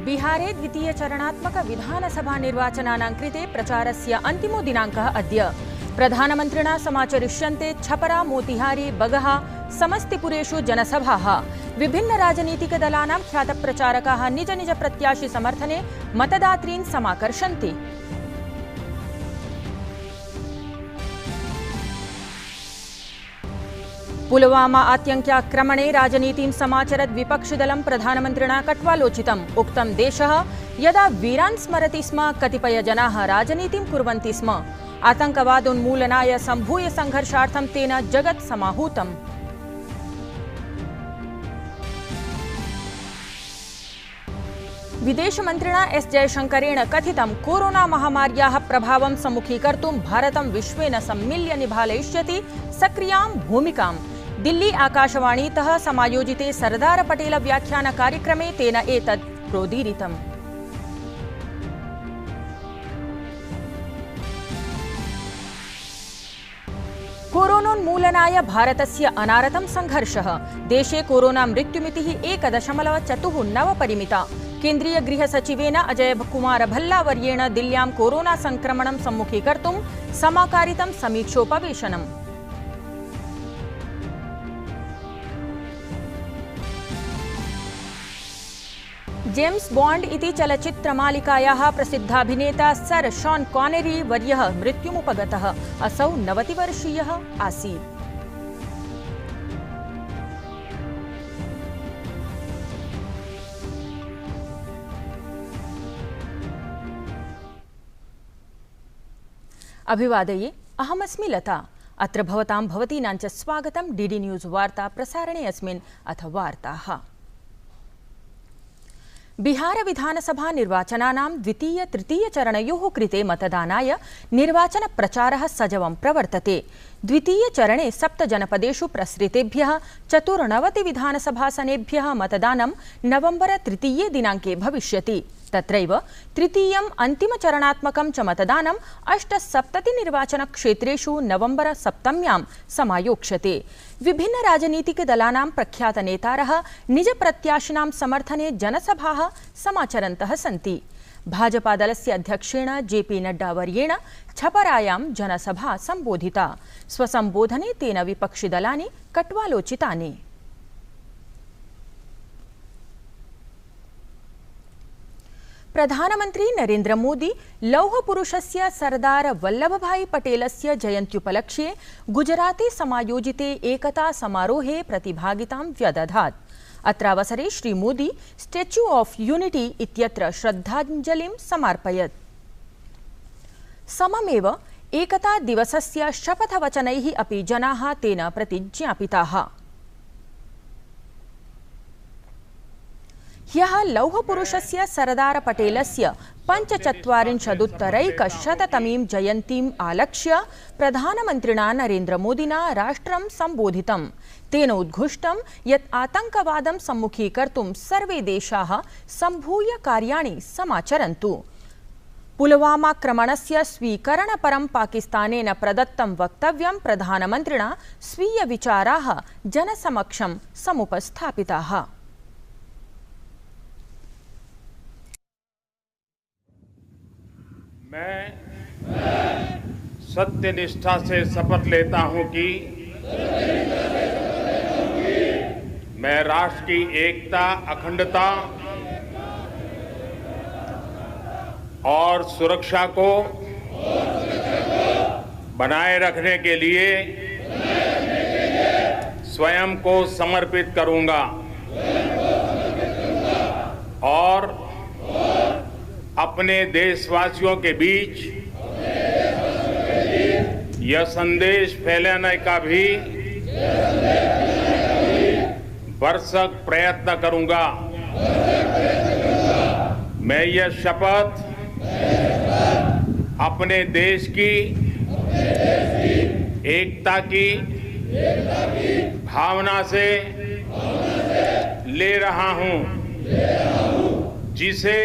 बिहारे द्वितीय चरणात्मक विधानसभा निर्वाचनानां कृते प्रचारस्य अन्तिमो दिनाङ्कः अद्य। प्रधानमन्त्रिणा समाचरिष्यन्ते छपरा, मोतिहारी, बगहा, समस्तीपुरेषु जनसभाः। विभिन्न राजनीतिकदलानां ख्यातप्रचारकाः निज निज प्रत्याशी समर्थने मतदातॄन् समाकर्षन्ति। पुलवामा आतङ्क्याक्रमणे राजनीतिं समाचरत् विपक्षिदलं प्रधानमन्त्रिणा कट्वालोचितम्। उक्तं देशः यदा वीरान् स्मरति स्म कतिपयजनाः राजनीतिं कुर्वन्ति स्म। आतङ्कवादोन्मूलनाय सम्भूय संघर्षार्थं तेन जगत् समाहूतम्। विदेशमन्त्रिणा एस जयशंकरेण कथितं कोरोना महामार्याः प्रभावं सम्मुखीकर्तुं भारतं विश्वेन सम्मिल्य निभालयिष्यति सक्रियां भूमिकां। दिल्ली आकाशवाणीतः समायोजिते सरदार पटेल व्याख्यान कार्यक्रमे तेन एतत् प्रोदीरितम्। कोरोनोन्मूलनाय भारतस्य अनारतं संघर्षः। देशे कोरोना मृत्युमितिः 1.49 परिमिता। केन्द्रीय गृह सचिवेन अजय कुमार भल्ला वर्येण दिल्ल्यां कोरोना संक्रमणं सम्मुखीकर्तुं समाकारितं समीक्षोपवेशनम्। जेम्स बॉन्ड इति चलच्चित्रमालिकायाः प्रसिद्धाभिनेता सर शॉन कॉनेरी वर्यः मृत्युमुपगतः। असौ 90 वर्षीयः आसीत्। अभिवादये, अहमस्मि लता। अत्र भवतां भवतीनां च स्वागतं डीडी न्यूज़ वार्ता प्रसारणे अस्मिन्। अथ वार्ताः। बिहार विधानसभा निर्वाचनानां द्वितीय तृतीय चरणयोः कृते मतदानाय निर्वाचन प्रचारः सजवं प्रवर्तते। द्वितीय चरणे 7 जनपदेषु प्रसृतेभ्यः 94 विधानसभासनेभ्यः मतदानं नवम्बर 3 दिनाङ्के भविष्यति। तत्रैव तृतीयम् अन्तिमचरणात्मकं च मतदानं 78 निर्वाचनक्षेत्रेषु नवम्बर 7 समायोक्ष्यते। विभिन्न राजनीतिकदलानां प्रख्यातनेतारः निज प्रत्याशिनां समर्थने जनसभाः समाचरन्तः सन्ति। भाजपादलस्य अध्यक्षेण जेपी नड्डा वर्येण छपरायां जनसभा सम्बोधिता। स्वसम्बोधने तेन विपक्षिदलानि कट्वालोचितानि। प्रधानमन्त्री नरेन्द्र मोदी लौहपुरुषस्य सरदार वल्लभभाई पटेलस्य जयन्त्युपलक्ष्ये गुजराते समायोजिते एकता समारोहे प्रतिभागितां व्यदधात्। अत्रावसरे श्रीमोदी स्टेच्यू ऑफ यूनिटी इत्यत्र श्रद्धाञ्जलिं समार्पयत्। सममेव एकता दिवसस्य शपथवचनैः अपि जनाः तेन प्रतिज्ञापिताः। ह्यः लौहपुरुषस्य सरदार पटेलस्य 45-उत्तरैकशततमीं जयन्तीम् आलक्ष्य प्रधानमन्त्रिणा नरेन्द्र मोदिना राष्ट्रं सम्बोधितम्। तेन उद्घुष्टं यत् आतङ्कवादं सम्मुखीकर्तुं सर्वे देशाः सम्भूय कार्याणि समाचरन्तु। पुलवामाक्रमणस्य स्वीकरणपरं पाकिस्तानेन प्रदत्तं वक्तव्यं प्रधानमन्त्रिणा स्वीयविचाराः जनसमक्षं समुपस्थापिताः। मैं सत्यनिष्ठा से शपथ लेता हूं कि मैं राष्ट्र की एकता, अखंडता और सुरक्षा को बनाए रखने के लिए स्वयं को समर्पित करूंगा और अपने देशवासियों के बीच यह संदेश फैलाने का भी भरसक प्रयत्न करूंगा। मैं यह शपथ अपने देश की एकता की भावना से ले रहा हूं, जिसे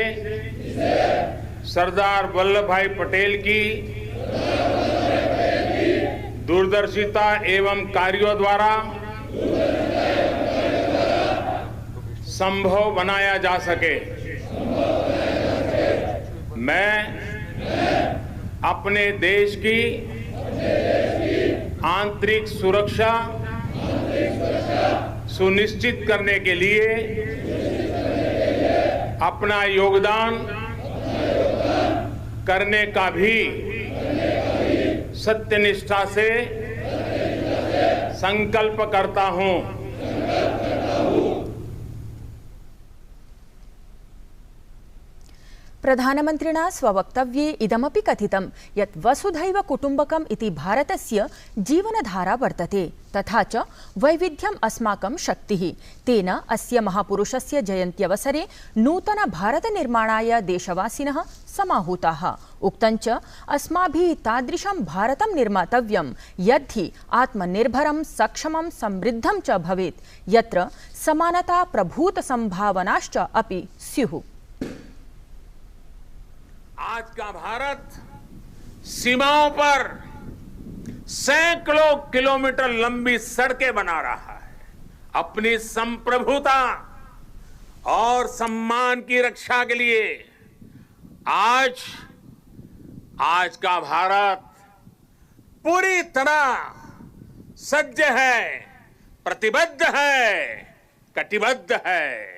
सरदार वल्लभ भाई पटेल की दूरदर्शिता एवं कार्यों द्वारा संभव बनाया जा सके। मैं अपने देश की आंतरिक सुरक्षा सुनिश्चित करने के लिए अपना योगदान करने का भी सत्यनिष्ठा से संकल्प करता हूं। प्रधानमन्त्रिणा स्ववक्तव्ये इदमपि कथितं यत् वसुधैव कुटुम्बकम् इति भारतस्य जीवनधारा वर्तते, तथा च वैविध्यम् अस्माकं शक्तिः। तेन अस्य महापुरुषस्य जयन्त्यवसरे नूतन भारतनिर्माणाय देशवासिनः समाहूताः। उक्तं च अस्माभिः तादृशं भारतं निर्मातव्यं यद्धि आत्मनिर्भरं, सक्षमं, समृद्धं च भवेत्, यत्र समानता, प्रभूत संभावनाश्च अपि स्युः। आज का भारत सीमाओं पर सैकड़ों किलोमीटर लंबी सड़कें बना रहा है। अपनी संप्रभुता और सम्मान की रक्षा के लिए आज का भारत पूरी तरह सज्ज है, प्रतिबद्ध है, कटिबद्ध है।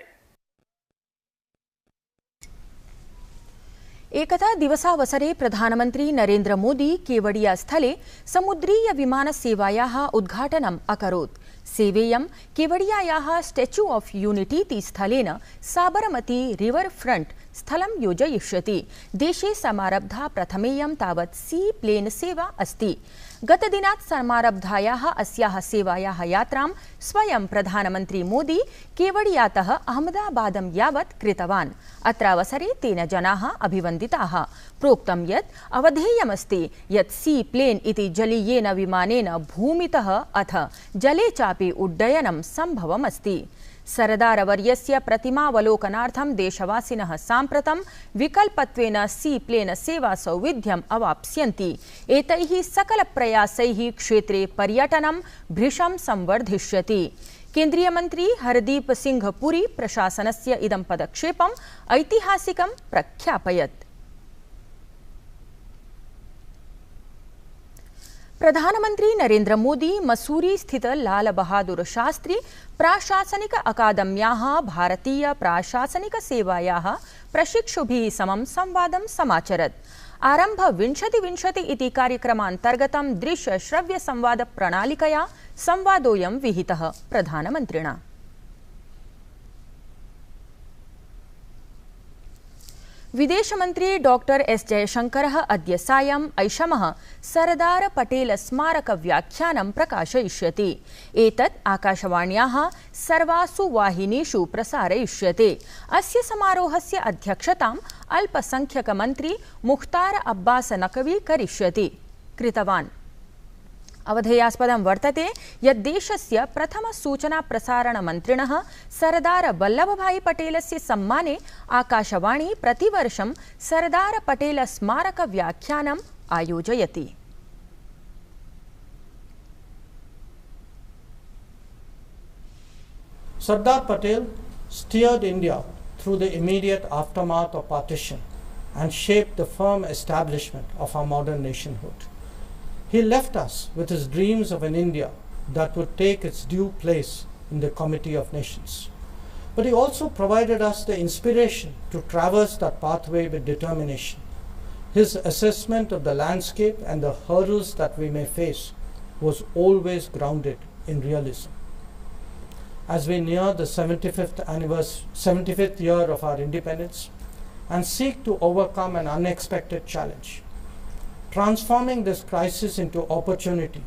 एकता दिवसावसरे प्रधानमन्त्री नरेन्द्र मोदी केवडिया स्थले समुद्रीय विमानसेवायाः उद्घाटनम् अकरोत्। सेवेयं केवडियायाः स्टैच्यू ऑफ यूनिटी इति स्थलेन साबरमती रिवर फ्रंट स्थलं योजयिष्यति। देशे समारब्धा प्रथमेयं तावत् सी प्लेन सेवा अस्ति। गतदिनात् समारब्धायाः अस्याः सेवायाः यात्रां स्वयं प्रधानमन्त्री मोदी केवडियातः अहमदाबादं यावत् कृतवान्। अत्रावसरे तेन जनाः अभिवन्दिताः। प्रोक्तं यत् अवधेयमस्ति यत् सी प्लेन इति जलीयेन विमानेन भूमितः अथ जले चापि उड्डयनं सम्भवमस्ति। सरदारवर्यस्य प्रतिमावलोकनार्थं देशवासिनः साम्प्रतं विकल्पत्वेन सी प्लेन सेवा सौविध्यम् अवाप्स्यन्ति। एतैः सकलप्रयासैः क्षेत्रे पर्यटनं भृशं संवर्धिष्यति। केन्द्रीय मन्त्री हरदीप सिंह पुरी प्रशासनस्य इदं पदक्षेपम् ऐतिहासिकं प्रख्यापयत्। प्रधानमन्त्री नरेन्द्र मोदी मसूरी स्थित लाल बहादुर शास्त्री प्राशासनिक अकादम्याः भारतीय प्राशासनिक सेवायाः प्रशिक्षुभिः समं संवादं समाचरत्। आरम्भ 2020 इति कार्यक्रमान्तर्गतं दृश्य श्रव्य संवाद प्रणालिकया संवादोऽयं विहितः प्रधानमन्त्रिणा। विदेशमन्त्री डॉक्टर एस जयशंकरः अद्य सायं ऐषमः सरदार पटेल स्मारक व्याख्यानं प्रकाशयिष्यति। एतत् आकाशवाण्याः सर्वासु वाहिनीषु प्रसारयिष्यते। अस्य समारोहस्य अध्यक्षताम् अल्पसंख्यकमन्त्री मुख्तार अब्बास नकवी कृतवान्। अवधेयास्पदं वर्तते यत् देशस्य प्रथम सूचना प्रसारण मन्त्रिणः सरदार वल्लभभाई पटेलस्य सम्माने आकाशवाणी प्रतिवर्षं सरदार पटेल स्मारक व्याख्यानम् आयोजयति। Sardar Patel steered India through the immediate aftermath of partition and shaped the firm establishment of our modern nationhood. He left us with his dreams of an India that would take its due place in the Committee of Nations. But he also provided us the inspiration to traverse that pathway with determination. His assessment of the landscape and the hurdles that we may face was always grounded in realism. As we near the 75th year of our independence and seek to overcome an unexpected challenge, transforming this crisis into opportunity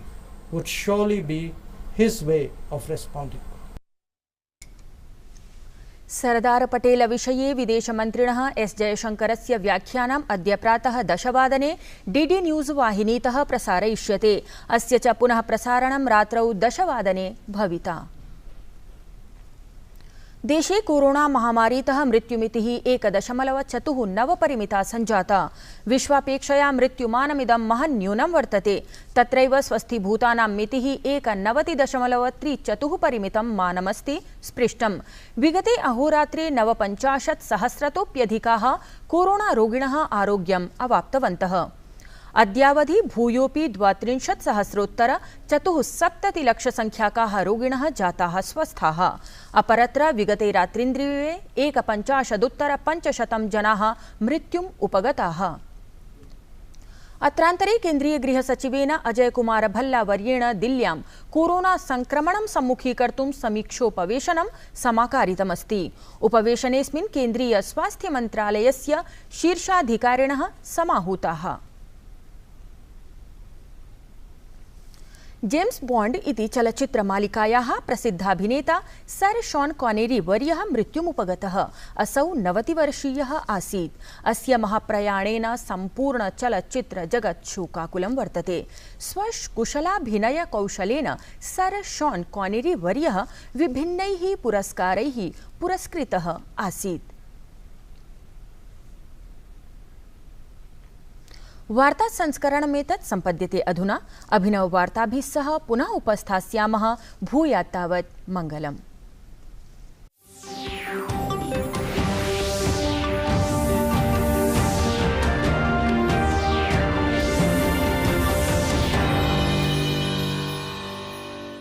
would surely be his way of responding. Sardar Patel विषये विदेशमन्त्रिणः S जयशंकरस्य व्याख्यानम् अद्य प्रातः 10 वादने DD news वाहिनीतः प्रसारयिष्यते। अस्य च पुनः प्रसारणं रात्रौ 10 वादने भविता। देशे कोरोना महामारीतः मृत्युमितिः 1.49 परिमिता सञ्जाता। विश्वापेक्षया मृत्युमानमिदं महन्न्यूनं वर्तते। तत्रैव स्वस्थीभूतानां मितिः 91.34 परिमितं मानमस्ति स्पृष्टम्। विगते अहोरात्रे 59,000तोऽप्यधिकाः कोरोनारोगिणः आरोग्यम् अवाप्तवन्तः। अद्यावधि भूयोपि 32,474,00,000 रोगिणः जाताः स्वस्थाः। अपरत्र विगते रात्रिन्द्रिये 1,50,500 जनाः मृत्युम् उपगताः। अत्रान्तरे केन्द्रीय गृहसचिवेन अजयकुमार भल्लावर्येण दिल्ल्यां कोरोना संक्रमणं सम्मुखीकर्तुं समीक्षोपवेशनं समाकारितमस्ति। उपवेशनेऽस्मिन् केन्द्रीय स्वास्थ्य मन्त्रालयस्य शीर्षाधिकारिणः समाहूताः। जेम्स बॉन्ड इति चलच्चित्रमालिकायाः प्रसिद्धाभिनेता सर शॉन कॉनेरी वर्यः मृत्युमुपगतः। असौ 90-वर्षीयः आसीत्। अस्य महाप्रयाणेन सम्पूर्ण चलच्चित्रजगत् शोकाकुलं वर्तते। स्वकुशलाभिनयकौशलेन सर शॉन कॉनेरी वर्यः विभिन्नैः पुरस्कारैः पुरस्कृतः आसीत्। वार्ता संस्करणमेतत् सम्पद्यते अधुना। अभिनववार्ताभिः सह पुनः उपस्थास्यामः। भूयात् तावत् मङ्गलम्।